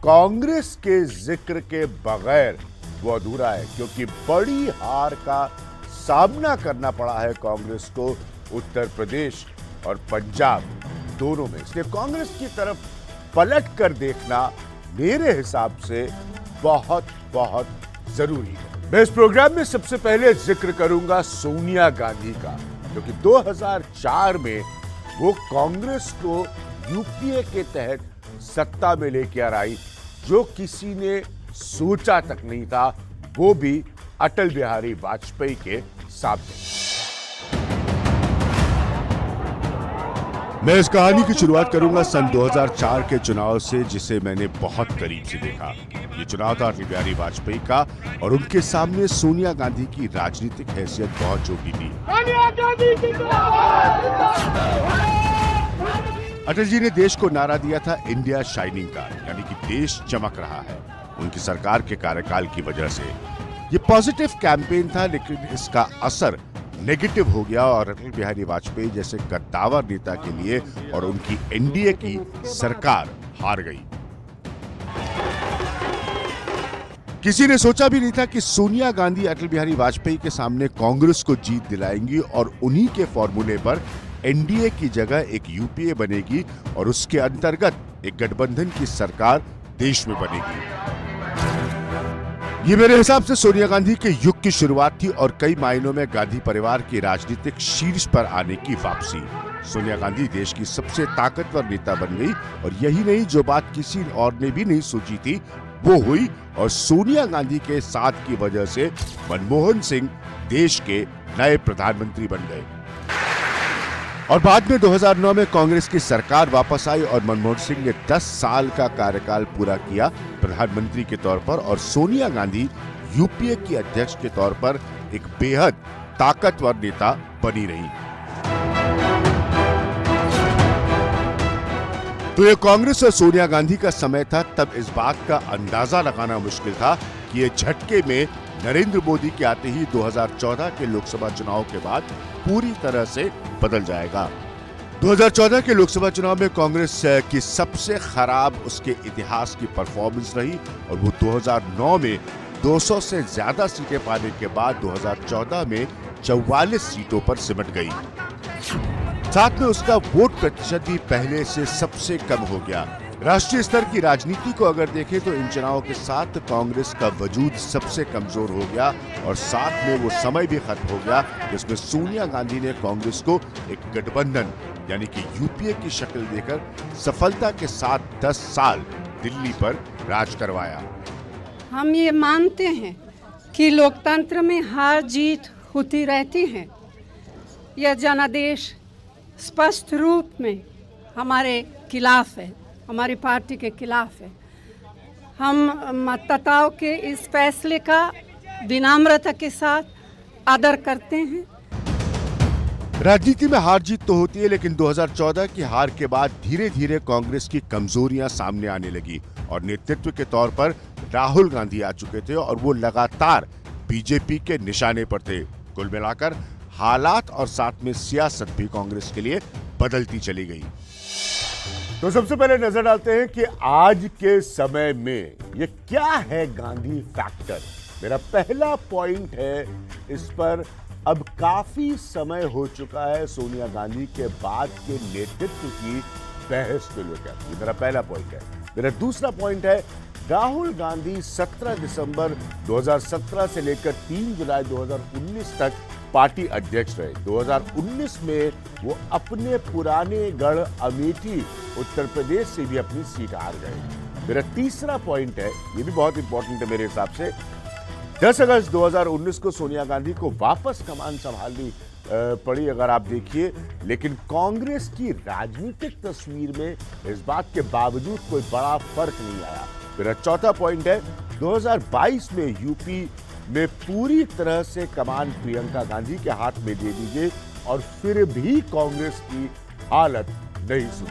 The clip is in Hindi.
कांग्रेस के जिक्र के बगैर वो अधूरा है, क्योंकि बड़ी हार का सामना करना पड़ा है कांग्रेस को उत्तर प्रदेश और पंजाब दोनों में। इसलिए कांग्रेस की तरफ पलट कर देखना मेरे हिसाब से बहुत बहुत जरूरी है। मैं इस प्रोग्राम में सबसे पहले जिक्र करूंगा सोनिया गांधी का, क्योंकि 2004 में वो कांग्रेस को यूपीए के तहत सत्ता में लेकर आई, जो किसी ने सोचा तक नहीं था, वो भी अटल बिहारी वाजपेयी के सामने। मैं इस कहानी की शुरुआत करूंगा सन 2004 के चुनाव से, जिसे मैंने बहुत करीब से देखा। ये चुनाव था अटल बिहारी वाजपेयी का और उनके सामने सोनिया गांधी की राजनीतिक हैसियत बहुत छोटी थी। अटल जी ने देश को नारा दिया था इंडिया शाइनिंग का, यानी कि देश चमक रहा है उनकी सरकार के कार्यकाल की वजह से। ये पॉजिटिव कैंपेन था, लेकिन इसका असर नेगेटिव हो गया और अटल बिहारी वाजपेयी जैसे कद्दावर नेता के लिए और उनकी एनडीए की सरकार हार गई। किसी ने सोचा भी नहीं था कि सोनिया गांधी अटल बिहारी वाजपेयी के सामने कांग्रेस को जीत दिलाएंगी और उन्हीं के फॉर्मूले पर एनडीए की जगह एक यूपीए बनेगी और उसके अंतर्गत एक गठबंधन की सरकार देश में बनेगी। ये मेरे हिसाब से सोनिया गांधी के युग की शुरुआत थी और कई मायनों में गांधी परिवार की राजनीतिक शीर्ष पर आने की वापसी। सोनिया गांधी देश की सबसे ताकतवर नेता बन गई और यही नहीं, जो बात किसी और ने भी नहीं सोची थी वो हुई और सोनिया गांधी के साथ की वजह से मनमोहन सिंह देश के नए प्रधानमंत्री बन गए। और बाद में 2009 में कांग्रेस की सरकार वापस आई और मनमोहन सिंह ने 10 साल का कार्यकाल पूरा किया प्रधानमंत्री के तौर पर, और सोनिया गांधी यूपीए की अध्यक्ष के तौर पर एक बेहद ताकतवर नेता बनी रही। तो ये कांग्रेस और सोनिया गांधी का समय था। तब इस बात का अंदाजा लगाना मुश्किल था कि ये झटके में नरेंद्र मोदी के आते ही 2014 के लोकसभा चुनाव के बाद पूरी तरह से बदल जाएगा। 2014 के लोकसभा चुनाव में कांग्रेस की सबसे खराब उसके इतिहास की परफॉर्मेंस रही और वो 2009 में 200 से ज्यादा सीटें पाने के बाद 2014 में 44 सीटों पर सिमट गई। साथ में उसका वोट प्रतिशत भी पहले से सबसे कम हो गया। राष्ट्रीय स्तर की राजनीति को अगर देखें तो इन चुनावों के साथ कांग्रेस का वजूद सबसे कमजोर हो गया और साथ में वो समय भी खत्म हो गया जिसमें सोनिया गांधी ने कांग्रेस को एक गठबंधन यानी कि यूपीए की शक्ल देकर सफलता के साथ 10 साल दिल्ली पर राज करवाया। हम ये मानते हैं कि लोकतंत्र में हार जीत होती रहती है। यह जनादेश स्पष्ट रूप में हमारे खिलाफ है, हमारी पार्टी के खिलाफ है। हम मतदाताओं के इस फैसले का विनम्रता के साथ आदर करते हैं। राजनीति में हार जीत तो होती है, लेकिन 2014 की हार के बाद धीरे धीरे कांग्रेस की कमजोरियां सामने आने लगी और नेतृत्व के तौर पर राहुल गांधी आ चुके थे और वो लगातार बीजेपी के निशाने पर थे। कुल मिलाकर हालात और साथ में सियासत भी कांग्रेस के लिए बदलती चली गई। तो सबसे पहले नजर डालते हैं कि आज के समय में ये क्या है गांधी फैक्टर। मेरा पहला पॉइंट है, इस पर अब काफी समय हो चुका है सोनिया गांधी के बाद के नेतृत्व की बहस को लेकर। ये मेरा पहला पॉइंट है। मेरा दूसरा पॉइंट है, राहुल गांधी 17 दिसंबर 2017 से लेकर 3 जुलाई 2019 तक पार्टी अध्यक्ष रहे। 2019 में वो अपने पुराने गढ़ अमेठी उत्तर प्रदेश से भी अपनी सीट हार गए। मेरा तीसरा पॉइंट है, ये भी बहुत इंपॉर्टेंट है मेरे हिसाब से, 10 अगस्त 2019 को सोनिया गांधी को वापस कमान संभालनी पड़ी अगर आप देखिए, लेकिन कांग्रेस की राजनीतिक तस्वीर में इस बात के बावजूद कोई बड़ा फर्क नहीं आया। मेरा चौथा पॉइंट है, 2022 में यूपी में पूरी तरह से कमान प्रियंका गांधी के हाथ में दे दी गई और फिर भी कांग्रेस की हालत नहीं सुधरी।